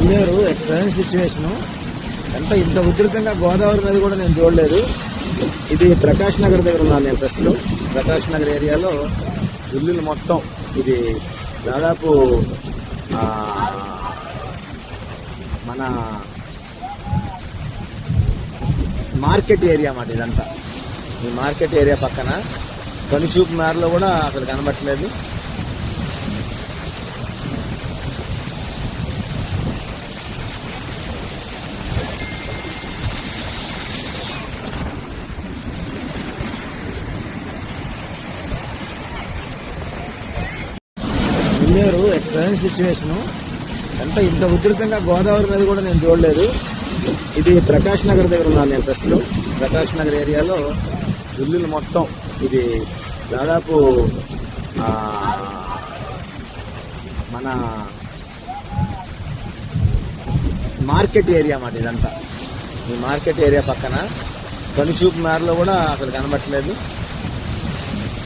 Pileru train situation ఇంత ఉధృతంగా గోదావరి నది కూడా నేను చూడలేదు. ఇది ప్రకాష్ నగర్ దగ్గర ఉన్నాను నేను ప్రస్తుతం. ప్రకాష్ నగర్ ఏరియాలో ఇల్లులు మొత్తం ఇది దాదాపు మన మార్కెట్ ఏరియా అన్నమాట ఇదంతా. ఈ మార్కెట్ ఏరియా పక్కన కనుచూపు మేరలో కూడా అసలు కనబట్టలేదు. పిల్లేరు ట్రైన్ సిచ్యువేషను ఇంత ఉధృతంగా గోదావరి నది కూడా నేను చూడలేదు. ఇది ప్రకాష్ నగర్ దగ్గర ఉన్నాను నేను ప్రస్తుతం. ప్రకాష్ నగర్ ఏరియాలో ఇల్లులు మొత్తం ఇది దాదాపు మన మార్కెట్ ఏరియా అన్నమాట ఇదంతా. ఈ మార్కెట్ ఏరియా పక్కన కనుచూపు మేరలో కూడా అసలు కనబట్టలేదు.